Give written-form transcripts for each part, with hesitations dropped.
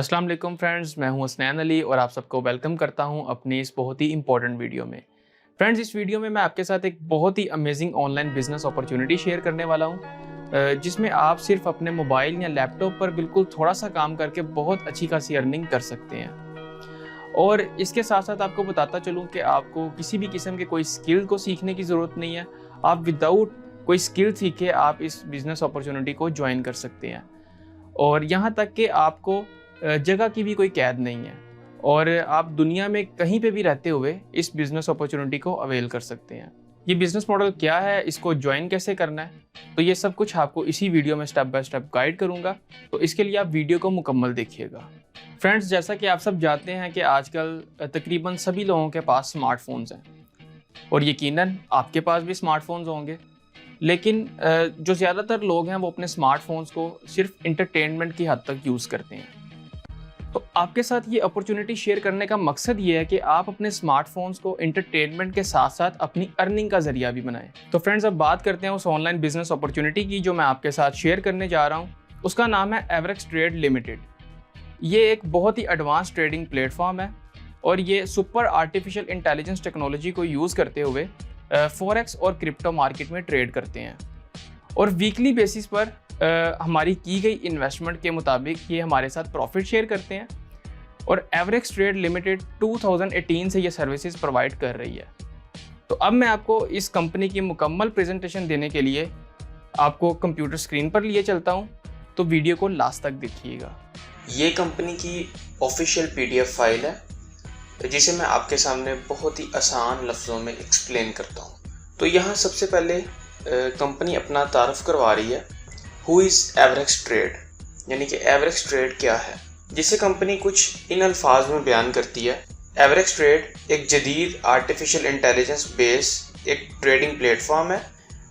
अस्सलाम वालेकुम फ्रेंड्स, मैं हूं हसनैन अली और आप सबको वेलकम करता हूं अपनी इस बहुत ही इंपॉर्टेंट वीडियो में। फ्रेंड्स, इस वीडियो में मैं आपके साथ एक बहुत ही amazing online business opportunity share करने वाला हूं, जिसमें आप सिर्फ अपने मोबाइल या लैपटॉप पर बिल्कुल थोड़ा सा काम करके बहुत अच्छी खासी अर्निंग कर सकते हैं। और इसके साथ साथ आपको बताता चलूँ कि आपको किसी भी किस्म के कोई स्किल को सीखने की ज़रूरत नहीं है। आप विदाउट कोई स्किल सीखे आप इस बिज़नेस अपॉर्चुनिटी को ज्वाइन कर सकते हैं। और यहाँ तक कि आपको जगह की भी कोई कैद नहीं है और आप दुनिया में कहीं पे भी रहते हुए इस बिज़नेस अपॉर्चुनिटी को अवेल कर सकते हैं। ये बिज़नेस मॉडल क्या है, इसको ज्वाइन कैसे करना है, तो ये सब कुछ आपको इसी वीडियो में स्टेप बाय स्टेप गाइड करूँगा, तो इसके लिए आप वीडियो को मुकम्मल देखिएगा। फ्रेंड्स, जैसा कि आप सब जानते हैं कि आजकल तकरीबन सभी लोगों के पास स्मार्टफोन्स हैं और यकीनन आपके पास भी स्मार्टफोन्स होंगे। लेकिन जो ज़्यादातर लोग हैं वो अपने स्मार्टफोन्स को सिर्फ इंटरटेनमेंट की हद तक यूज़ करते हैं। तो आपके साथ ये अपॉर्चुनिटी शेयर करने का मकसद ये है कि आप अपने स्मार्टफोन्स को एंटरटेनमेंट के साथ साथ अपनी अर्निंग का जरिया भी बनाएं। तो फ्रेंड्स, अब बात करते हैं उस ऑनलाइन बिजनेस अपॉर्चुनिटी की जो मैं आपके साथ शेयर करने जा रहा हूँ। उसका नाम है एवरेक्स ट्रेड लिमिटेड। ये एक बहुत ही एडवांस ट्रेडिंग प्लेटफॉर्म है और ये सुपर आर्टिफिशियल इंटेलिजेंस टेक्नोलॉजी को यूज़ करते हुए फॉरेक्स और क्रिप्टो मार्केट में ट्रेड करते हैं और वीकली बेसिस पर हमारी की गई इन्वेस्टमेंट के मुताबिक ये हमारे साथ प्रॉफिट शेयर करते हैं। और एवरेक्स ट्रेड लिमिटेड 2018 से ये सर्विसेज प्रोवाइड कर रही है। तो अब मैं आपको इस कंपनी की मुकम्मल प्रेजेंटेशन देने के लिए आपको कंप्यूटर स्क्रीन पर लिए चलता हूँ, तो वीडियो को लास्ट तक देखिएगा। ये कंपनी की ऑफिशियल PDF फाइल है जिसे मैं आपके सामने बहुत ही आसान लफ्ज़ों में एक्सप्लेन करता हूँ। तो यहाँ सबसे पहले कंपनी अपना तारुफ करवा रही है, हु इज़ एवरेक्स ट्रेड, यानी कि एवरेक्स ट्रेड क्या है, जिसे कंपनी कुछ इन अल्फाज में बयान करती है। एवरेक्स ट्रेड एक जदीद आर्टिफिशियल इंटेलिजेंस बेस एक ट्रेडिंग प्लेटफॉर्म है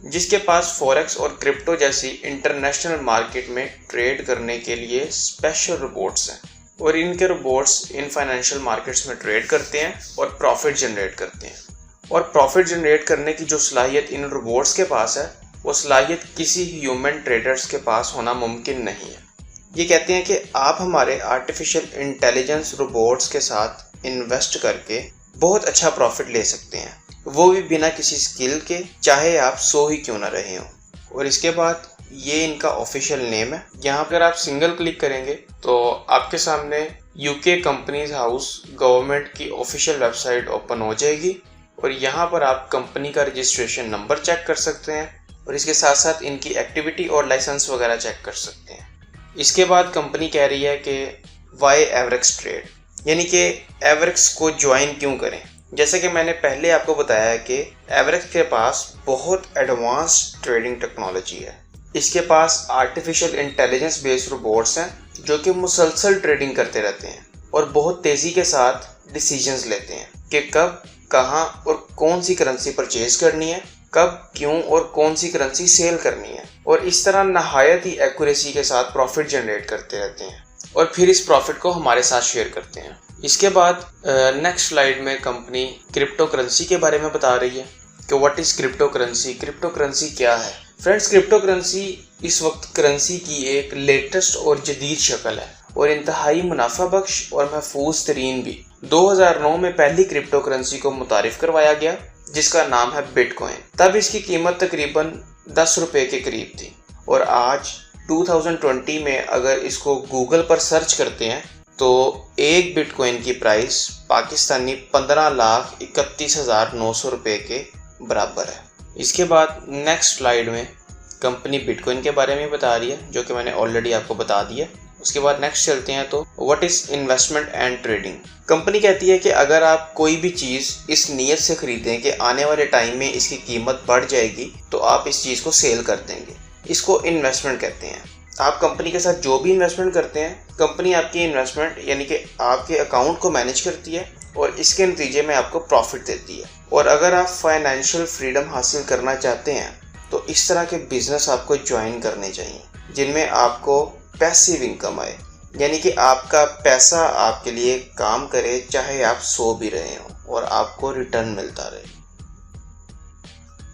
जिसके पास फॉरेक्स और क्रिप्टो जैसी इंटरनेशनल मार्केट में ट्रेड करने के लिए स्पेशल रोबोट्स हैं और इनके रोबोट्स इन फाइनेंशियल मार्केट्स में ट्रेड करते हैं और प्रॉफिट जनरेट करते हैं। और प्रॉफिट जनरेट करने की जो सलाहियत इन रोबोट्स के पास है, वो सलाहियत किसी ह्यूमन ट्रेडर्स के पास होना मुमकिन नहीं है। ये कहते हैं कि आप हमारे आर्टिफिशियल इंटेलिजेंस रोबोट्स के साथ इन्वेस्ट करके बहुत अच्छा प्रॉफिट ले सकते हैं, वो भी बिना किसी स्किल के, चाहे आप सो ही क्यों ना रहे हो। और इसके बाद ये इनका ऑफिशियल नेम है। यहाँ पर आप सिंगल क्लिक करेंगे तो आपके सामने UK कंपनीज हाउस गवर्नमेंट की ऑफिशियल वेबसाइट ओपन हो जाएगी और यहाँ पर आप कंपनी का रजिस्ट्रेशन नंबर चेक कर सकते हैं और इसके साथ साथ इनकी एक्टिविटी और लाइसेंस वगैरह चेक कर सकते हैं। इसके बाद कंपनी कह रही है कि वाई एवरेक्स ट्रेड, यानी कि एवरेक्स को ज्वाइन क्यों करें। जैसे कि मैंने पहले आपको बताया कि एवरेक्स के पास बहुत एडवांस ट्रेडिंग टेक्नोलॉजी है। इसके पास आर्टिफिशियल इंटेलिजेंस बेस्ड रोबोट्स हैं जो कि मुसलसल ट्रेडिंग करते रहते हैं और बहुत तेज़ी के साथ डिसीजंस लेते हैं कि कब, कहाँ और कौन सी करेंसी परचेज करनी है, कब, क्यों और कौन सी करेंसी सेल करनी है, और इस तरह नहायत ही एक्यूरेसी के साथ प्रॉफिट जनरेट करते रहते हैं और फिर इस प्रॉफिट को हमारे साथ शेयर करते हैं। इसके बाद नेक्स्ट स्लाइड में कंपनी क्रिप्टो करेंसी के बारे में बता रही है कि what is crypto currency, crypto currency क्या है। फ्रेंड्स, क्रिप्टो करेंसी इस वक्त करेंसी की एक लेटेस्ट और जदीद शक्ल है और इंतहाई मुनाफा बख्श और महफूज तरीन भी। 2009 में पहली क्रिप्टो करेंसी को मुतारिफ करवाया गया जिसका नाम है बिटकॉइन। तब इसकी कीमत तकरीबन 10 रुपये के करीब थी और आज 2020 में अगर इसको गूगल पर सर्च करते हैं तो एक बिटकॉइन की प्राइस पाकिस्तानी 15,31,900 रुपये के बराबर है। इसके बाद नेक्स्ट स्लाइड में कंपनी बिटकॉइन के बारे में बता रही है जो कि मैंने ऑलरेडी आपको बता दिया। उसके बाद नेक्स्ट चलते हैं तो what is investment and trading. Company कहती है कि अगर आप कोई भी चीज़ इस नीयत से ख़रीदें कि आने वाले टाइम में इसकी कीमत बढ़ जाएगी तो आप इस चीज़ को सेल कर देंगे, इसको इन्वेस्टमेंट कहते हैं। आप कंपनी के साथ जो भी इन्वेस्टमेंट करते हैं, कंपनी आपकी इन्वेस्टमेंट यानी कि आपके अकाउंट को मैनेज करती है और इसके नतीजे में आपको प्रॉफिट देती है। और अगर आप फाइनेंशियल फ्रीडम हासिल करना चाहते हैं तो इस तरह के बिजनेस आपको ज्वाइन करने चाहिए जिनमें आपको पैसिव इनकम आए, यानी कि आपका पैसा आपके लिए काम करे चाहे आप सो भी रहे हो और आपको रिटर्न मिलता रहे।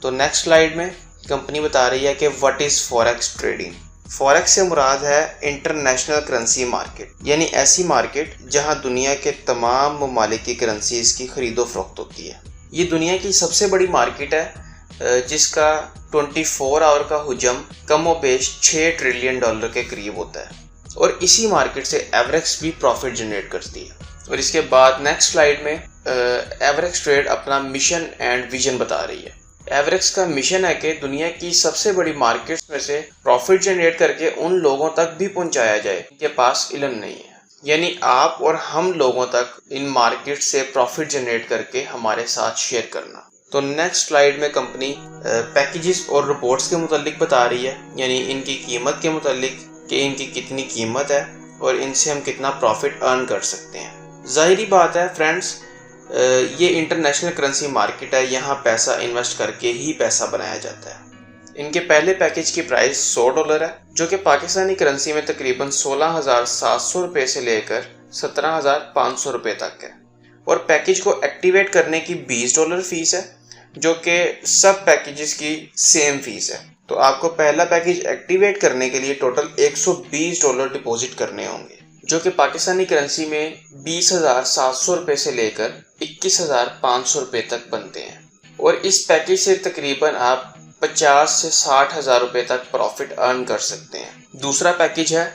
तो नेक्स्ट स्लाइड में कंपनी बता रही है कि what is forex trading. Forex से मुराद है इंटरनेशनल करेंसी मार्केट, यानी ऐसी मार्केट जहां दुनिया के तमाम ममालिक की करेंसीज की खरीदो फरोख्त होती है। ये दुनिया की सबसे बड़ी मार्केट है जिसका 24 आवर का हुजम कम व बेश $6 ट्रिलियन के करीब होता है और इसी मार्केट से एवरेक्स भी प्रॉफिट जनरेट करती है। और इसके बाद नेक्स्ट स्लाइड में एवरेक्स ट्रेड अपना मिशन एंड विजन बता रही है। एवरेक्स का मिशन है कि दुनिया की सबसे बड़ी मार्केट्स में से प्रॉफिट जनरेट करके उन लोगों तक भी पहुंचाया जाए जिनके पास इल्म नहीं है, यानी आप और हम लोगों तक इन मार्केट से प्रॉफिट जनरेट करके हमारे साथ शेयर करना। तो नेक्स्ट स्लाइड में कंपनी पैकेजेस और रिपोर्ट्स के मुतालिक बता रही है, यानी इनकी कीमत के मुतालिक कि इनकी कितनी कीमत है और इनसे हम कितना प्रॉफिट अर्न कर सकते हैं। ज़ाहिरी बात है फ्रेंड्स, ये इंटरनेशनल करेंसी मार्केट है, यहाँ पैसा इन्वेस्ट करके ही पैसा बनाया जाता है। इनके पहले पैकेज की प्राइस $100 है, जो कि पाकिस्तानी करेंसी में तकरीबन 16,700 रुपये से लेकर 17,500 रुपये तक है। और पैकेज को एक्टिवेट करने की $20 फीस है, जो कि सब पैकेजेस की सेम फीस है। तो आपको पहला पैकेज एक्टिवेट करने के लिए टोटल $120 डिपॉजिट करने होंगे, जो कि पाकिस्तानी करेंसी में 20,700 रुपये से लेकर 21,500 रुपये तक बनते हैं। और इस पैकेज से तकरीबन आप 50 से 60,000 रुपये तक प्रॉफिट अर्न कर सकते हैं। दूसरा पैकेज है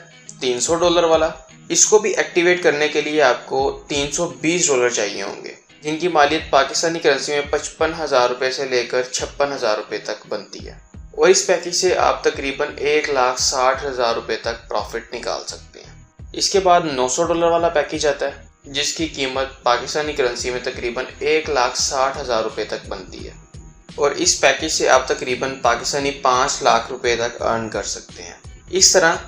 $300 वाला। इसको भी एक्टिवेट करने के लिए आपको $320 चाहिए होंगे, जिनकी मालियत पाकिस्तानी करेंसी में 55,000 रुपये से लेकर 56,000 रुपये तक बनती है। और इस पैकेज से आप तकरीबन 1,60,000 रुपये तक प्रॉफिट निकाल सकते हैं। इसके बाद $900 वाला पैकेज आता है, जिसकी कीमत पाकिस्तानी करेंसी में तकरीबन 1,60,000 रुपये तक बनती है। और इस पैकेज से आप तकरीबन पाकिस्तानी 5 लाख रुपये तक अर्न कर सकते हैं। इस तरह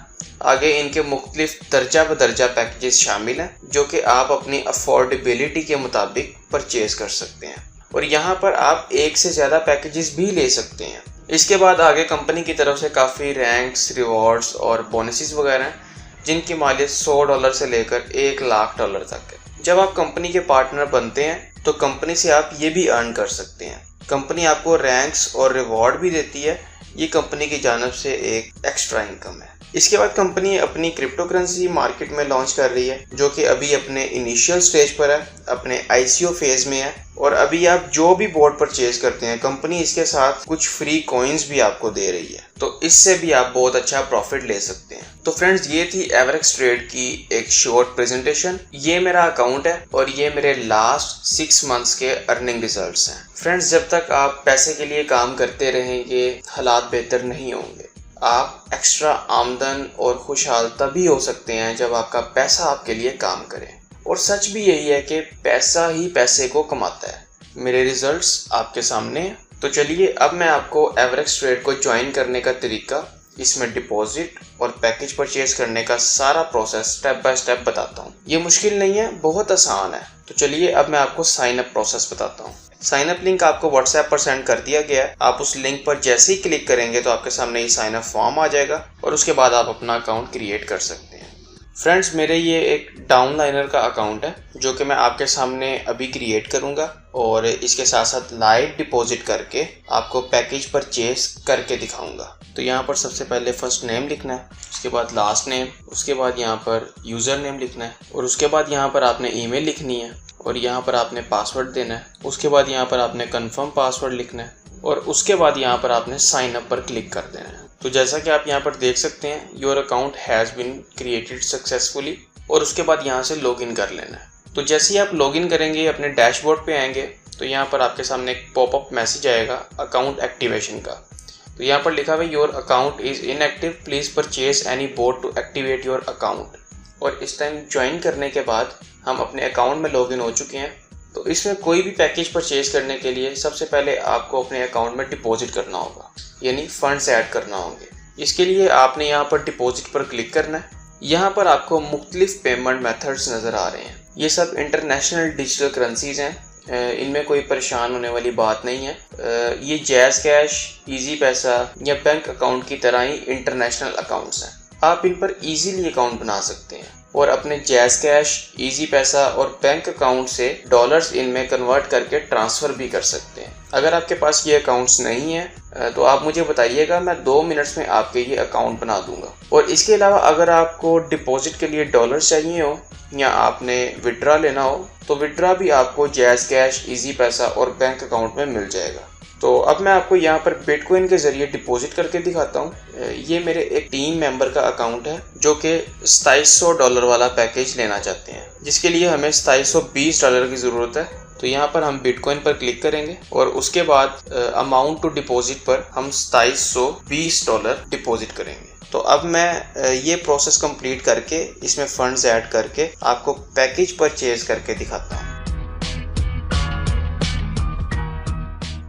आगे इनके मुख्तलिफ दर्जा बदर्जा पैकेजेस शामिल हैं, जो कि आप अपनी अफोर्डेबिलिटी के मुताबिक परचेज कर सकते हैं। और यहाँ पर आप एक से ज़्यादा पैकेजेस भी ले सकते हैं। इसके बाद आगे कंपनी की तरफ से काफ़ी रैंक्स, रिवॉर्ड्स और बोनसेस वगैरह हैं, जिनकी मालियत $100 से लेकर $1,00,000 तक है। जब आप कंपनी के पार्टनर बनते हैं तो कंपनी से आप ये भी अर्न कर सकते हैं। कंपनी आपको रैंक्स और रिवॉर्ड भी देती है, ये कंपनी की जानिब से एक एक्स्ट्रा इनकम है। इसके बाद कंपनी अपनी क्रिप्टो करेंसी मार्केट में लॉन्च कर रही है, जो कि अभी अपने इनिशियल स्टेज पर है, अपने ICO फेज में है। और अभी आप जो भी बोर्ड परचेज करते हैं, कंपनी इसके साथ कुछ फ्री कॉइन्स भी आपको दे रही है, तो इससे भी आप बहुत अच्छा प्रॉफिट ले सकते हैं। तो फ्रेंड्स, ये थी एवरेक्स ट्रेड की एक शॉर्ट प्रेजेंटेशन। ये मेरा अकाउंट है और ये मेरे लास्ट 6 मंथ्स के अर्निंग रिजल्ट्स हैं। फ्रेंड्स, जब तक आप पैसे के लिए काम करते रहेंगे, हालात बेहतर नहीं होंगे। आप एक्स्ट्रा आमदन और खुशहाल तभी हो सकते हैं जब आपका पैसा आपके लिए काम करे। और सच भी यही है कि पैसा ही पैसे को कमाता है। मेरे रिजल्ट्स आपके सामने हैं। तो चलिए अब मैं आपको एवरेक्स ट्रेड को ज्वाइन करने का तरीका, इसमें डिपॉजिट और पैकेज परचेज करने का सारा प्रोसेस स्टेप बाय स्टेप बताता हूँ। ये मुश्किल नहीं है, बहुत आसान है। तो चलिए अब मैं आपको साइन अप प्रोसेस बताता हूँ। साइन अप लिंक आपको व्हाट्सएप पर सेंड कर दिया गया है। आप उस लिंक पर जैसे ही क्लिक करेंगे तो आपके सामने ये साइन अप फॉर्म आ जाएगा और उसके बाद आप अपना अकाउंट क्रिएट कर सकते हैं। फ्रेंड्स, मेरे ये एक डाउनलाइनर का अकाउंट है, जो कि मैं आपके सामने अभी क्रिएट करूंगा और इसके साथ साथ लाइव डिपॉजिट करके आपको पैकेज परचेज करके दिखाऊंगा। तो यहाँ पर सबसे पहले फर्स्ट नेम लिखना है, उसके बाद लास्ट नेम, उसके बाद यहाँ पर यूज़र नेम लिखना है और उसके बाद यहाँ पर आपने ईमेल लिखनी है और यहाँ पर आपने पासवर्ड देना है। उसके बाद यहाँ पर आपने कंफर्म पासवर्ड लिखना है और उसके बाद यहाँ पर आपने साइन अप पर क्लिक कर देना है। तो जैसा कि आप यहाँ पर देख सकते हैं, your account has been created successfully, और उसके बाद यहाँ से लॉगिन कर लेना है। तो जैसे ही आप लॉगिन करेंगे, अपने डैशबोर्ड पे आएंगे, तो यहाँ पर आपके सामने एक पॉपअप मैसेज आएगा अकाउंट एक्टिवेशन का। तो यहाँ पर लिखा हुआ है your account is inactive, please purchase any bot to activate your account. और इस टाइम ज्वाइन करने के बाद हम अपने अकाउंट में लॉगिन हो चुके हैं। तो इसमें कोई भी पैकेज परचेज करने के लिए सबसे पहले आपको अपने अकाउंट में डिपॉजिट करना होगा, यानी फंड्स ऐड करना होंगे। इसके लिए आपने यहाँ पर डिपॉजिट पर क्लिक करना है। यहाँ पर आपको मुख्तलिफ पेमेंट मेथड्स नज़र आ रहे हैं। ये सब इंटरनेशनल डिजिटल करेंसीज हैं, इनमें कोई परेशान होने वाली बात नहीं है। ये जैज़ कैश, ईजी पैसा या बैंक अकाउंट की तरह ही इंटरनेशनल अकाउंट्स हैं। आप इन पर ईजीली अकाउंट बना सकते हैं। और अपने जैज़ कैश, इजी पैसा और बैंक अकाउंट से डॉलर्स इनमें कन्वर्ट करके ट्रांसफ़र भी कर सकते हैं। अगर आपके पास ये अकाउंट्स नहीं है तो आप मुझे बताइएगा, मैं 2 मिनट्स में आपके ये अकाउंट बना दूंगा। और इसके अलावा अगर आपको डिपॉजिट के लिए डॉलर्स चाहिए हो या आपने विड्रा लेना हो तो विड्रा भी आपको जैज़ कैश, इजी पैसा और बैंक अकाउंट में मिल जाएगा। तो अब मैं आपको यहाँ पर बिटकॉइन के ज़रिए डिपॉजिट करके दिखाता हूँ। ये मेरे एक टीम मेंबर का अकाउंट है जो कि $2700 वाला पैकेज लेना चाहते हैं, जिसके लिए हमें $2720 की ज़रूरत है। तो यहाँ पर हम बिटकॉइन पर क्लिक करेंगे और उसके बाद अमाउंट टू डिपॉजिट पर हम $2720 डिपॉजिट करेंगे। तो अब मैं ये प्रोसेस कंप्लीट करके इसमें फंड्स ऐड करके आपको पैकेज परचेज करके दिखाता हूँ।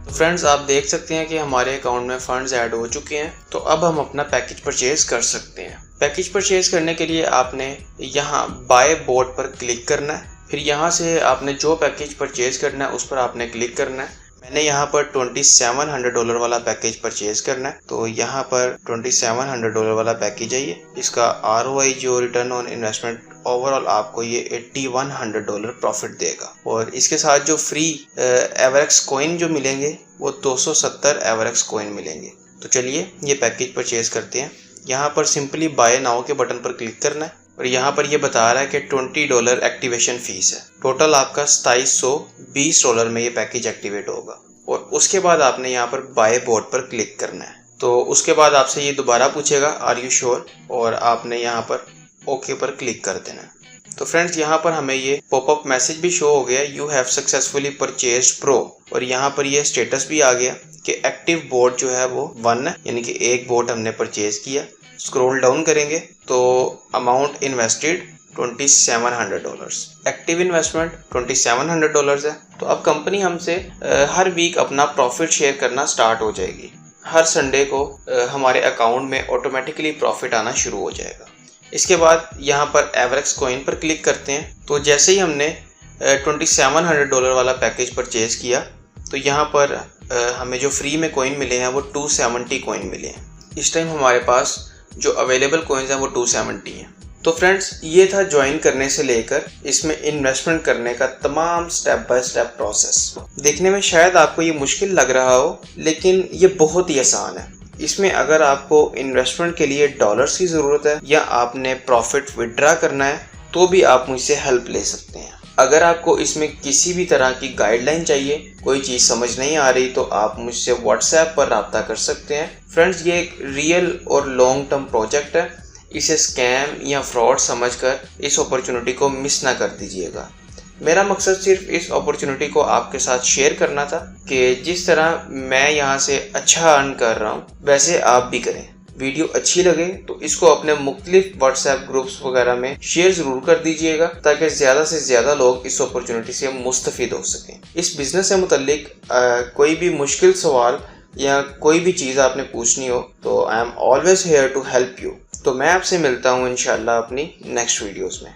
तो फ्रेंड्स, आप देख सकते हैं कि हमारे अकाउंट में फंड्स ऐड हो चुके हैं। तो अब हम अपना पैकेज परचेज कर सकते हैं। पैकेज परचेज करने के लिए आपने यहाँ बाय बोट पर क्लिक करना है। फिर यहाँ से आपने जो पैकेज परचेज करना है उस पर आपने क्लिक करना है। मैंने यहाँ पर $2700 वाला पैकेज परचेज करना है, तो यहाँ पर $2700 वाला पैकेज है ये। इसका ROI जो रिटर्न ऑन इन्वेस्टमेंट ओवरऑल आपको ये $8100 प्रॉफिट देगा। और इसके साथ जो फ्री एवरेक्स कॉइन जो मिलेंगे वो 270 एवरेक्स कॉइन मिलेंगे। तो चलिए ये पैकेज परचेज करते हैं। यहाँ पर सिंपली बाय नाउ के बटन पर क्लिक करना है और यहाँ पर ये बता रहा है कि $20 एक्टिवेशन फीस है। टोटल आपका $2720 में ये पैकेज एक्टिवेट होगा। और उसके बाद आपने यहाँ पर बाय बोट पर क्लिक करना है। तो उसके बाद आपसे ये दोबारा पूछेगा आर यू श्योर, और आपने यहाँ पर ओके पर क्लिक कर देना है। तो फ्रेंड्स, यहाँ पर हमें ये पॉपअप मैसेज भी शो हो गया, you have successfully purchased pro. और यहाँ पर ये स्टेटस भी आ गया कि एक्टिव बोट जो है वो 1 है, यानी कि एक बोट हमने परचेज किया। स्क्रॉल डाउन करेंगे तो अमाउंट इन्वेस्टेड $2700, एक्टिव इन्वेस्टमेंट $2700 है। तो अब कंपनी हमसे हर वीक अपना प्रॉफिट शेयर करना स्टार्ट हो जाएगी। हर संडे को हमारे अकाउंट में ऑटोमेटिकली प्रॉफिट आना शुरू हो जाएगा। इसके बाद यहाँ पर एवरेक्स कॉइन पर क्लिक करते हैं। तो जैसे ही हमने $2700 वाला पैकेज परचेज किया तो यहाँ पर हमें जो फ्री में कॉइन मिले हैं वो 270 कॉइन मिले हैं। इस टाइम हमारे पास जो अवेलेबल कॉइन्स हैं वो 270 हैं। तो फ्रेंड्स, ये था ज्वाइन करने से लेकर इसमें इन्वेस्टमेंट करने का तमाम स्टेप बाय स्टेप प्रोसेस। देखने में शायद आपको ये मुश्किल लग रहा हो, लेकिन ये बहुत ही आसान है। इसमें अगर आपको इन्वेस्टमेंट के लिए डॉलर्स की ज़रूरत है या आपने प्रॉफिट विड्रा करना है तो भी आप मुझसे हेल्प ले सकते हैं। अगर आपको इसमें किसी भी तरह की गाइडलाइन चाहिए, कोई चीज़ समझ नहीं आ रही, तो आप मुझसे व्हाट्सएप पर रब्ता कर सकते हैं। फ्रेंड्स, ये एक रियल और लॉन्ग टर्म प्रोजेक्ट है। इसे स्कैम या फ्रॉड समझकर इस अपॉर्चुनिटी को मिस ना कर दीजिएगा। मेरा मकसद सिर्फ इस अपॉर्चुनिटी को आपके साथ शेयर करना था कि जिस तरह मैं यहाँ से अच्छा अर्न कर रहा हूँ वैसे आप भी करें। वीडियो अच्छी लगे तो इसको अपने मुख्तलिफ व्हाट्सएप ग्रुप्स वगैरह में शेयर ज़रूर कर दीजिएगा ताकि ज़्यादा से ज़्यादा लोग इस अपॉर्चुनिटी से मुस्तफ़ीद हो सकें। इस बिज़नेस से मुतल्लिक कोई भी मुश्किल सवाल या कोई भी चीज़ आपने पूछनी हो तो I am always here to help you. तो मैं आपसे मिलता हूँ इंशाल्लाह अपनी नेक्स्ट वीडियोज़ में।